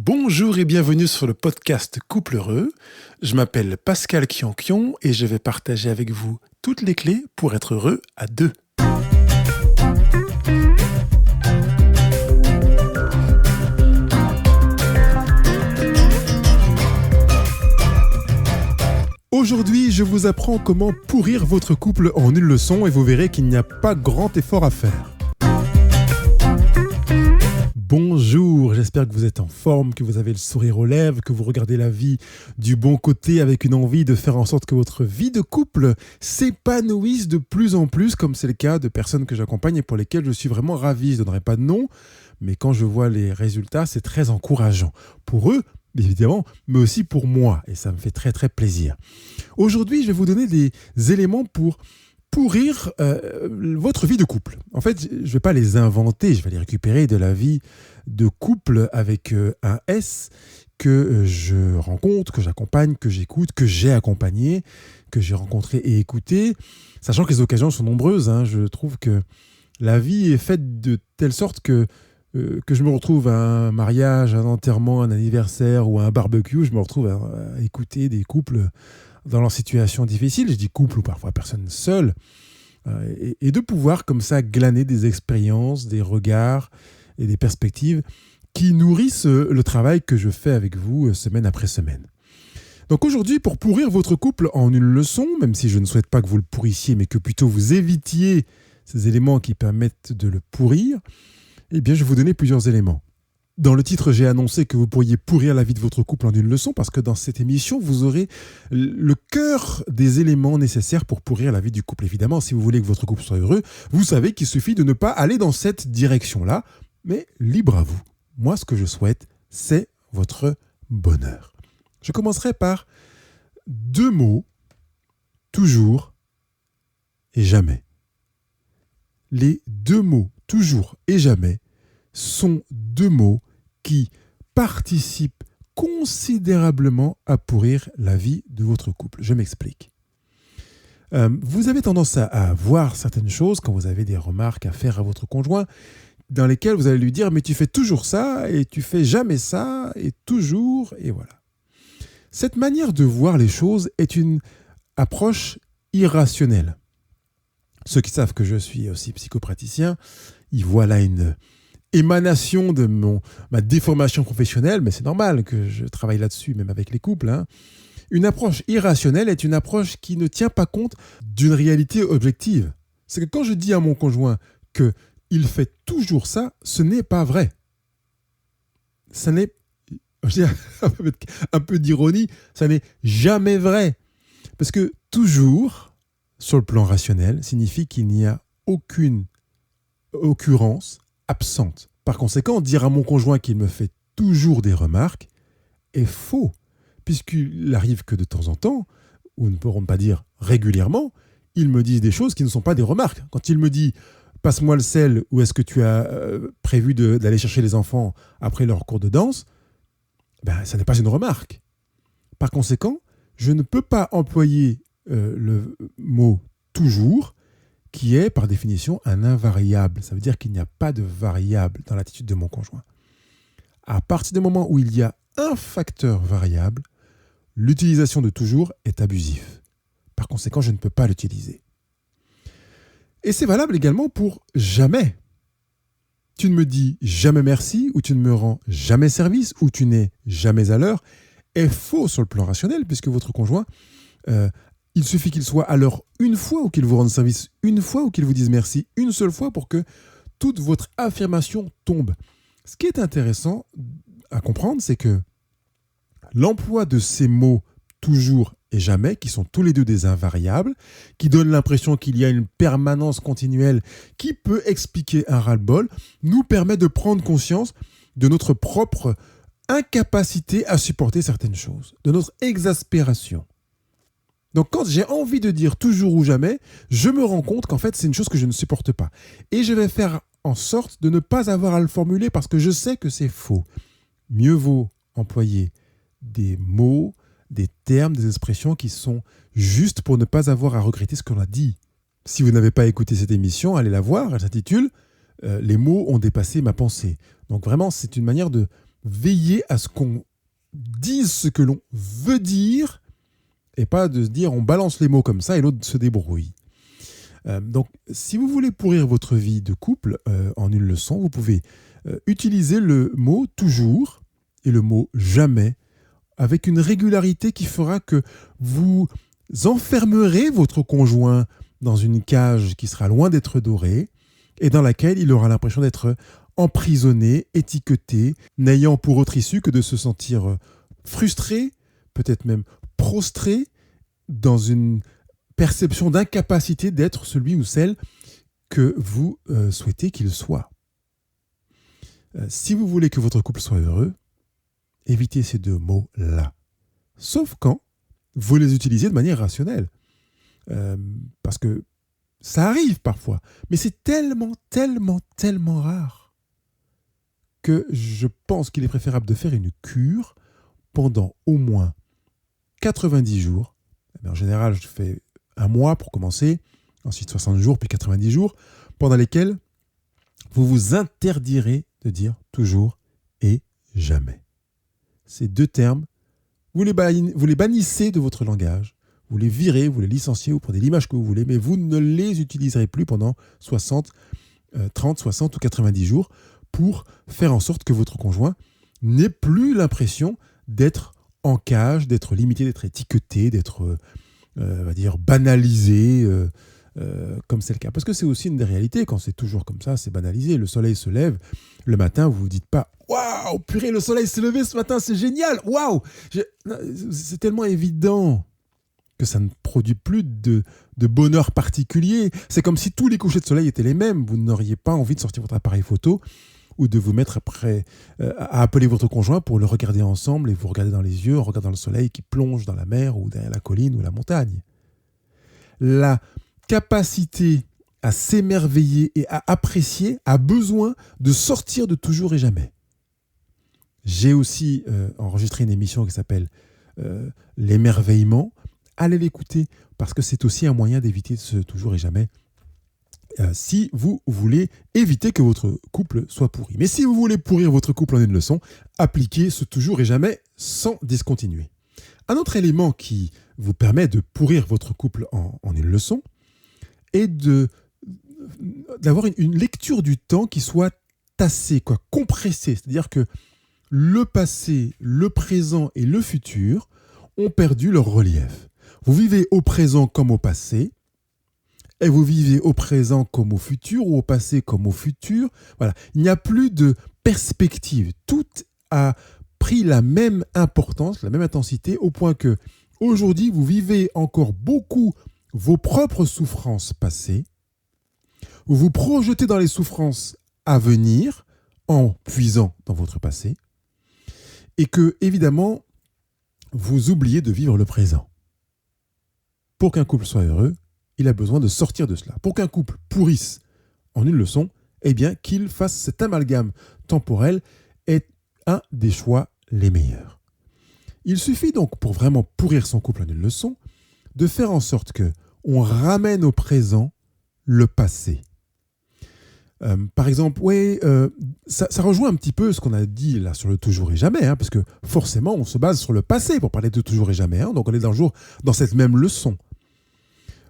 Bonjour et bienvenue sur le podcast Couple Heureux. Je m'appelle Pascal Kiankion et je vais partager avec vous toutes les clés pour être heureux à deux. Aujourd'hui, je vous apprends comment pourrir votre couple en une leçon et vous verrez qu'il n'y a pas grand effort à faire. Bonjour, j'espère que vous êtes en forme, que vous avez le sourire aux lèvres, que vous regardez la vie du bon côté avec une envie de faire en sorte que votre vie de couple s'épanouisse de plus en plus, comme c'est le cas de personnes que j'accompagne et pour lesquelles je suis vraiment ravi. Je ne donnerai pas de nom, mais quand je vois les résultats, c'est très encourageant. Pour eux, évidemment, mais aussi pour moi, et ça me fait très très plaisir. Aujourd'hui, je vais vous donner des éléments pour pourrir votre vie de couple. En fait, je ne vais pas les inventer, je vais les récupérer de la vie de couple avec un S que je rencontre, que j'accompagne, que j'écoute, que j'ai accompagné, que j'ai rencontré et écouté, sachant que les occasions sont nombreuses. Je trouve que la vie est faite de telle sorte que je me retrouve à un mariage, un enterrement, un anniversaire ou à un barbecue, je me retrouve à écouter des couples dans leur situation difficile, je dis couple ou parfois personne seule, et de pouvoir comme ça glaner des expériences, des regards et des perspectives qui nourrissent le travail que je fais avec vous semaine après semaine. Donc aujourd'hui, pour pourrir votre couple en une leçon, même si je ne souhaite pas que vous le pourrissiez, mais que plutôt vous évitiez ces éléments qui permettent de le pourrir, eh bien je vais vous donner plusieurs éléments. Dans le titre, j'ai annoncé que vous pourriez pourrir la vie de votre couple en une leçon parce que dans cette émission, vous aurez le cœur des éléments nécessaires pour pourrir la vie du couple. Évidemment, si vous voulez que votre couple soit heureux, vous savez qu'il suffit de ne pas aller dans cette direction-là, mais libre à vous. Moi, ce que je souhaite, c'est votre bonheur. Je commencerai par 2 mots, toujours et jamais. Les 2 mots, toujours et jamais, sont 2 mots qui participent considérablement à pourrir la vie de votre couple. Je m'explique. Vous avez tendance à voir certaines choses quand vous avez des remarques à faire à votre conjoint dans lesquelles vous allez lui dire « mais tu fais toujours ça et tu fais jamais ça et toujours » et voilà. Cette manière de voir les choses est une approche irrationnelle. Ceux qui savent que je suis aussi psychopraticien, ils voient là une émanation de ma déformation professionnelle, mais c'est normal que je travaille là-dessus, même avec les couples. Une approche irrationnelle est une approche qui ne tient pas compte d'une réalité objective. C'est que quand je dis à mon conjoint qu'il fait toujours ça, ce n'est pas vrai. Ça n'est, avec un peu d'ironie, ça n'est jamais vrai. Parce que toujours, sur le plan rationnel, signifie qu'il n'y a aucune occurrence absente. Par conséquent, dire à mon conjoint qu'il me fait toujours des remarques est faux, puisqu'il arrive que de temps en temps, ou ne pourrons pas dire régulièrement, il me dise des choses qui ne sont pas des remarques. Quand il me dit « passe-moi le sel » ou « est-ce que tu as prévu d'aller chercher les enfants après leur cours de danse ?» ça n'est pas une remarque. Par conséquent, je ne peux pas employer le mot « toujours » qui est par définition un invariable. Ça veut dire qu'il n'y a pas de variable dans l'attitude de mon conjoint. À partir du moment où il y a un facteur variable, l'utilisation de toujours est abusive. Par conséquent, je ne peux pas l'utiliser. Et c'est valable également pour jamais. Tu ne me dis jamais merci, ou tu ne me rends jamais service, ou tu n'es jamais à l'heure, est faux sur le plan rationnel, puisque votre conjoint il suffit qu'il soit à l'heure une fois ou qu'il vous rende service une fois ou qu'il vous dise merci une seule fois pour que toute votre affirmation tombe. Ce qui est intéressant à comprendre, c'est que l'emploi de ces mots toujours et jamais, qui sont tous les deux des invariables, qui donnent l'impression qu'il y a une permanence continuelle qui peut expliquer un ras-le-bol, nous permet de prendre conscience de notre propre incapacité à supporter certaines choses, de notre exaspération. Donc quand j'ai envie de dire toujours ou jamais, je me rends compte qu'en fait c'est une chose que je ne supporte pas. Et je vais faire en sorte de ne pas avoir à le formuler parce que je sais que c'est faux. Mieux vaut employer des mots, des termes, des expressions qui sont justes pour ne pas avoir à regretter ce qu'on a dit. Si vous n'avez pas écouté cette émission, allez la voir, elle s'intitule « Les mots ont dépassé ma pensée ». Donc vraiment, c'est une manière de veiller à ce qu'on dise ce que l'on veut dire et pas de se dire on balance les mots comme ça et l'autre se débrouille. Donc, si vous voulez pourrir votre vie de couple en une leçon, vous pouvez utiliser le mot toujours et le mot jamais avec une régularité qui fera que vous enfermerez votre conjoint dans une cage qui sera loin d'être dorée et dans laquelle il aura l'impression d'être emprisonné, étiqueté, n'ayant pour autre issue que de se sentir frustré, peut-être même prostré, dans une perception d'incapacité d'être celui ou celle que vous souhaitez qu'il soit. Si vous voulez que votre couple soit heureux, évitez ces deux mots-là. Sauf quand vous les utilisez de manière rationnelle. Parce que ça arrive parfois, mais c'est tellement rare que je pense qu'il est préférable de faire une cure pendant au moins 90 jours. En général, je fais un mois pour commencer, ensuite 60 jours, puis 90 jours, pendant lesquels vous vous interdirez de dire toujours et jamais. Ces deux termes, vous les bannissez de votre langage, vous les virez, vous les licenciez, vous prenez l'image que vous voulez, mais vous ne les utiliserez plus pendant 30, 60 ou 90 jours pour faire en sorte que votre conjoint n'ait plus l'impression d'être en cage, d'être limité, d'être étiqueté, d'être on va dire banalisé, comme c'est le cas. Parce que c'est aussi une des réalités, quand c'est toujours comme ça, c'est banalisé. Le soleil se lève, le matin, vous vous dites pas « Waouh, purée, le soleil s'est levé ce matin, c'est génial, waouh !» C'est tellement évident que ça ne produit plus de bonheur particulier. C'est comme si tous les couchers de soleil étaient les mêmes. Vous n'auriez pas envie de sortir votre appareil photo ou de vous mettre après à appeler votre conjoint pour le regarder ensemble et vous regarder dans les yeux en regardant le soleil qui plonge dans la mer ou derrière la colline ou la montagne. La capacité à s'émerveiller et à apprécier a besoin de sortir de toujours et jamais. J'ai aussi enregistré une émission qui s'appelle L'émerveillement. Allez l'écouter parce que c'est aussi un moyen d'éviter ce toujours et jamais si vous voulez éviter que votre couple soit pourri. Mais si vous voulez pourrir votre couple en une leçon, appliquez ce toujours et jamais sans discontinuer. Un autre élément qui vous permet de pourrir votre couple en une leçon est d'avoir une lecture du temps qui soit tassée, compressée. C'est-à-dire que le passé, le présent et le futur ont perdu leur relief. Vous vivez au présent comme au passé, et vous vivez au présent comme au futur, ou au passé comme au futur. Voilà. Il n'y a plus de perspective. Tout a pris la même importance, la même intensité, au point que aujourd'hui, vous vivez encore beaucoup vos propres souffrances passées. Vous vous projetez dans les souffrances à venir en puisant dans votre passé. Et que, évidemment, vous oubliez de vivre le présent. Pour qu'un couple soit heureux, il a besoin de sortir de cela. Pour qu'un couple pourrisse en une leçon, eh bien, qu'il fasse cet amalgame temporel est un des choix les meilleurs. Il suffit donc, pour vraiment pourrir son couple en une leçon, de faire en sorte qu'on ramène au présent le passé. Par exemple, ça rejoint un petit peu ce qu'on a dit là sur le toujours et jamais, parce que forcément, on se base sur le passé pour parler de toujours et jamais. Donc, on est dans cette même leçon.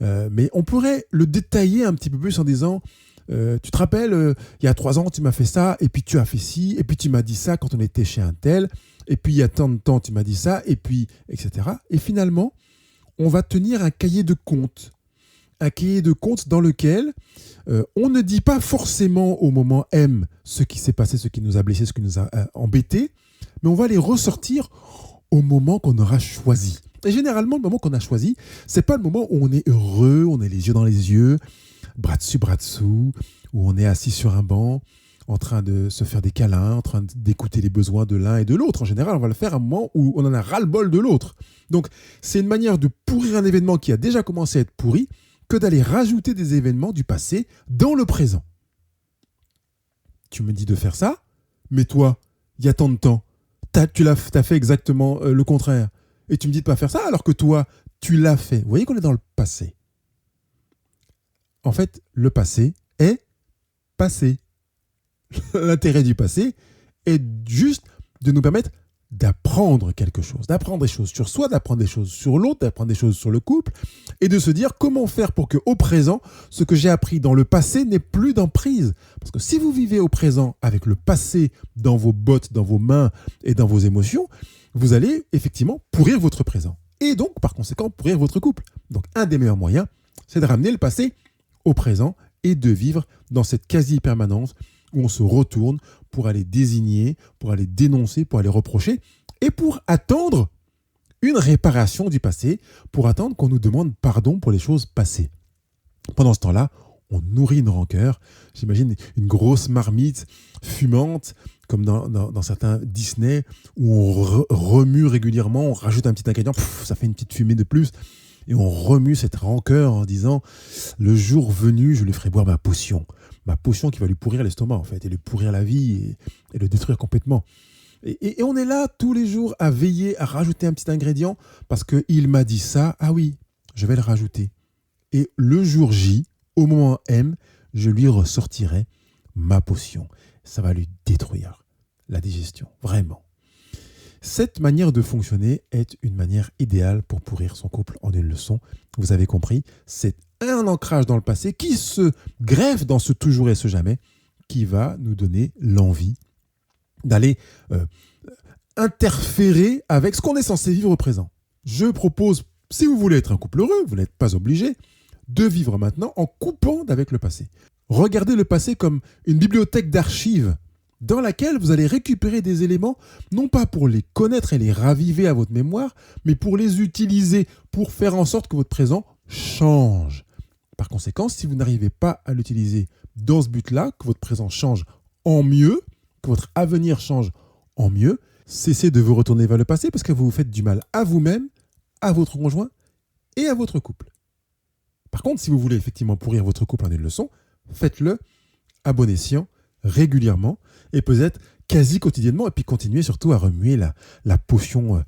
Mais on pourrait le détailler un petit peu plus en disant tu te rappelles, il y a 3 ans, tu m'as fait ça, et puis tu as fait ci, et puis tu m'as dit ça quand on était chez un tel, et puis il y a tant de temps, tu m'as dit ça, et puis, etc. Et finalement, on va tenir un cahier de comptes. Un cahier de comptes dans lequel on ne dit pas forcément au moment M ce qui s'est passé, ce qui nous a blessés, ce qui nous a embêtés, mais on va les ressortir au moment qu'on aura choisi. Et généralement, le moment qu'on a choisi, c'est pas le moment où on est heureux, on est les yeux dans les yeux, bras dessus, bras dessous, où on est assis sur un banc, en train de se faire des câlins, en train d'écouter les besoins de l'un et de l'autre. En général, on va le faire à un moment où on en a ras-le-bol de l'autre. Donc, c'est une manière de pourrir un événement qui a déjà commencé à être pourri, que d'aller rajouter des événements du passé dans le présent. Tu me dis de faire ça, mais toi, il y a tant de temps, t'as fait exactement le contraire. Et tu me dis de ne pas faire ça alors que toi, tu l'as fait. Vous voyez qu'on est dans le passé. En fait, le passé est passé. L'intérêt du passé est juste de nous permettre d'apprendre quelque chose, d'apprendre des choses sur soi, d'apprendre des choses sur l'autre, d'apprendre des choses sur le couple, et de se dire comment faire pour qu'au présent, ce que j'ai appris dans le passé n'ait plus d'emprise. Parce que si vous vivez au présent avec le passé dans vos bottes, dans vos mains et dans vos émotions, vous allez effectivement pourrir votre présent. Et donc, par conséquent, pourrir votre couple. Donc, un des meilleurs moyens, c'est de ramener le passé au présent et de vivre dans cette quasi-permanence où on se retourne pour aller désigner, pour aller dénoncer, pour aller reprocher et pour attendre une réparation du passé, pour attendre qu'on nous demande pardon pour les choses passées. Pendant ce temps-là, on nourrit une rancœur. J'imagine une grosse marmite fumante, comme dans certains Disney, où on remue régulièrement, on rajoute un petit ingrédient, ça fait une petite fumée de plus, et on remue cette rancœur en disant « Le jour venu, je lui ferai boire ma potion qui va lui pourrir l'estomac, en fait, et lui pourrir la vie et le détruire complètement. » Et on est là tous les jours à veiller, à rajouter un petit ingrédient, parce qu'il m'a dit ça, ah oui, je vais le rajouter. Et le jour J, au moment M, je lui ressortirai ma potion. Ça va lui détruire la digestion, vraiment. Cette manière de fonctionner est une manière idéale pour pourrir son couple en une leçon. Vous avez compris, c'est un ancrage dans le passé qui se greffe dans ce toujours et ce jamais, qui va nous donner l'envie d'aller interférer avec ce qu'on est censé vivre au présent. Je propose, si vous voulez être un couple heureux, vous n'êtes pas obligé, de vivre maintenant en coupant d'avec le passé. Regardez le passé comme une bibliothèque d'archives dans laquelle vous allez récupérer des éléments, non pas pour les connaître et les raviver à votre mémoire, mais pour les utiliser, pour faire en sorte que votre présent change. Par conséquent, si vous n'arrivez pas à l'utiliser dans ce but-là, que votre présent change en mieux, que votre avenir change en mieux, cessez de vous retourner vers le passé parce que vous vous faites du mal à vous-même, à votre conjoint et à votre couple. Par contre, si vous voulez effectivement pourrir votre couple en une leçon, faites-le à bon escient, régulièrement, et peut-être quasi quotidiennement, et puis continuez surtout à remuer la potion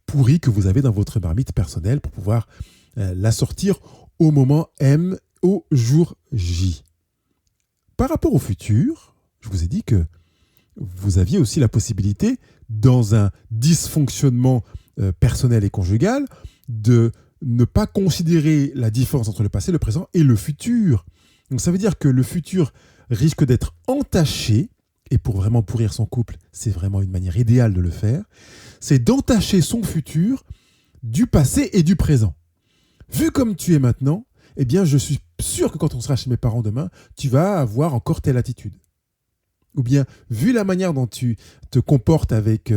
pourrie que vous avez dans votre marmite personnelle pour pouvoir la sortir au moment M, au jour J. Par rapport au futur, je vous ai dit que vous aviez aussi la possibilité, dans un dysfonctionnement personnel et conjugal, de ne pas considérer la différence entre le passé, le présent et le futur. Donc ça veut dire que le futur risque d'être entaché, et pour vraiment pourrir son couple, c'est vraiment une manière idéale de le faire, c'est d'entacher son futur du passé et du présent. Vu comme tu es maintenant, eh bien je suis sûr que quand on sera chez mes parents demain, tu vas avoir encore telle attitude. Ou bien, vu la manière dont tu te comportes avec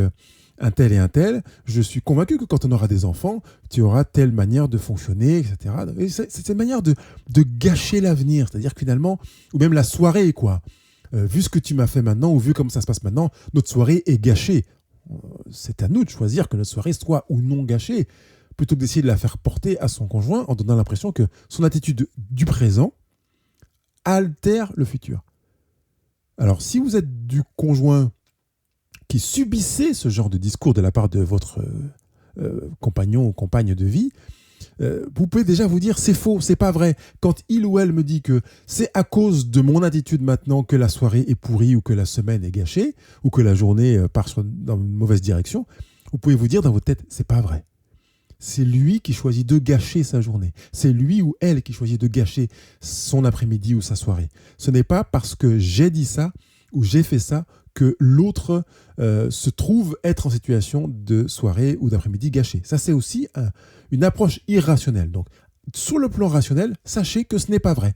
un tel et un tel, je suis convaincu que quand on aura des enfants, tu auras telle manière de fonctionner, etc. Et c'est cette manière de gâcher l'avenir, c'est-à-dire que finalement, ou même la soirée, quoi. Vu ce que tu m'as fait maintenant, ou vu comment ça se passe maintenant, notre soirée est gâchée. C'est à nous de choisir que notre soirée soit ou non gâchée, plutôt que d'essayer de la faire porter à son conjoint en donnant l'impression que son attitude du présent altère le futur. Alors, si vous êtes du conjoint qui subissait ce genre de discours de la part de votre compagnon ou compagne de vie, vous pouvez déjà vous dire c'est faux, c'est pas vrai. Quand il ou elle me dit que c'est à cause de mon attitude maintenant que la soirée est pourrie ou que la semaine est gâchée ou que la journée part dans une mauvaise direction, vous pouvez vous dire dans votre tête c'est pas vrai. C'est lui qui choisit de gâcher sa journée. C'est lui ou elle qui choisit de gâcher son après-midi ou sa soirée. Ce n'est pas parce que j'ai dit ça ou j'ai fait ça que l'autre se trouve être en situation de soirée ou d'après-midi gâchée. Ça, c'est aussi une approche irrationnelle. Donc, sur le plan rationnel, sachez que ce n'est pas vrai.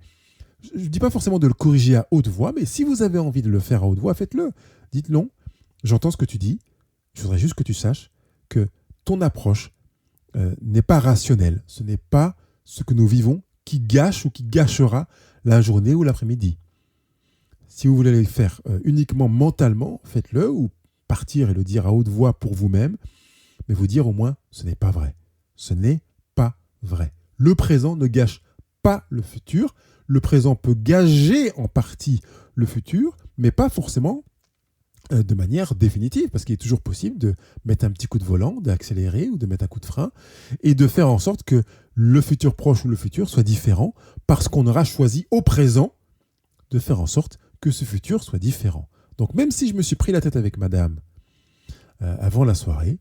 Je ne dis pas forcément de le corriger à haute voix, mais si vous avez envie de le faire à haute voix, faites-le. Dites non, j'entends ce que tu dis, je voudrais juste que tu saches que ton approche n'est pas rationnelle. Ce n'est pas ce que nous vivons qui gâche ou qui gâchera la journée ou l'après-midi. Si vous voulez le faire uniquement mentalement, faites-le, ou partir et le dire à haute voix pour vous-même, mais vous dire au moins, ce n'est pas vrai. Ce n'est pas vrai. Le présent ne gâche pas le futur. Le présent peut gager en partie le futur, mais pas forcément de manière définitive, parce qu'il est toujours possible de mettre un petit coup de volant, d'accélérer ou de mettre un coup de frein, et de faire en sorte que le futur proche ou le futur soit différent, parce qu'on aura choisi au présent de faire en sorte que ce futur soit différent. Donc même si je me suis pris la tête avec madame avant la soirée,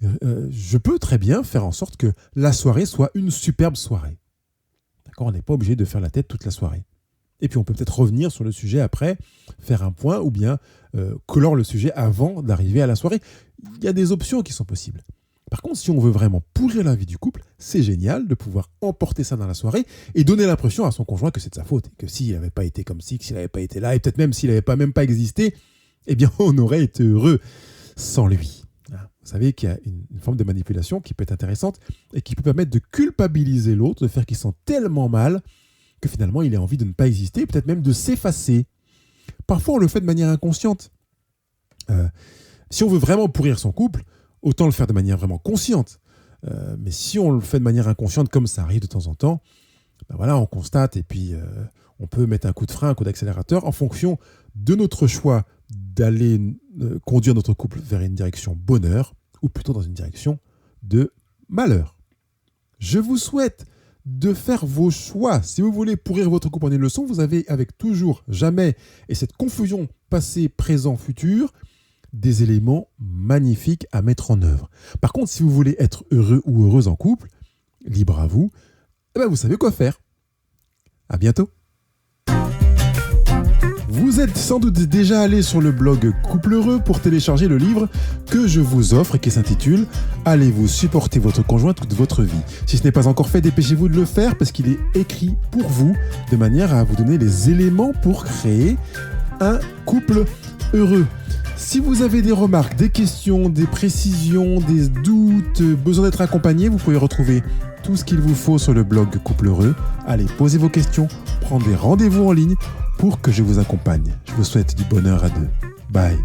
je peux très bien faire en sorte que la soirée soit une superbe soirée. D'accord ? On n'est pas obligé de faire la tête toute la soirée. Et puis on peut peut-être revenir sur le sujet après, faire un point ou bien clore le sujet avant d'arriver à la soirée. Il y a des options qui sont possibles. Par contre, si on veut vraiment pourrir la vie du couple, c'est génial de pouvoir emporter ça dans la soirée et donner l'impression à son conjoint que c'est de sa faute. Et que s'il n'avait pas été comme ci, que s'il n'avait pas été là, et peut-être même s'il n'avait même pas existé, eh bien on aurait été heureux sans lui. Vous savez qu'il y a une forme de manipulation qui peut être intéressante et qui peut permettre de culpabiliser l'autre, de faire qu'il sent tellement mal que finalement il a envie de ne pas exister, peut-être même de s'effacer. Parfois on le fait de manière inconsciente. Si on veut vraiment pourrir son couple, autant le faire de manière vraiment consciente. Mais si on le fait de manière inconsciente, comme ça arrive de temps en temps, ben voilà, on constate et puis on peut mettre un coup de frein, un coup d'accélérateur en fonction de notre choix d'aller conduire notre couple vers une direction bonheur ou plutôt dans une direction de malheur. Je vous souhaite de faire vos choix. Si vous voulez pourrir votre couple en une leçon, vous avez avec toujours, jamais et cette confusion passé, présent, futur, des éléments magnifiques à mettre en œuvre. Par contre, si vous voulez être heureux ou heureuse en couple, libre à vous, eh ben vous savez quoi faire. À bientôt. Vous êtes sans doute déjà allé sur le blog Couple Heureux pour télécharger le livre que je vous offre et qui s'intitule « Allez-vous supporter votre conjoint toute votre vie ?» Si ce n'est pas encore fait, dépêchez-vous de le faire parce qu'il est écrit pour vous de manière à vous donner les éléments pour créer un couple heureux. Si vous avez des remarques, des questions, des précisions, des doutes, besoin d'être accompagné, vous pouvez retrouver tout ce qu'il vous faut sur le blog Couple Heureux. Allez, posez vos questions, prenez rendez-vous en ligne pour que je vous accompagne. Je vous souhaite du bonheur à deux. Bye.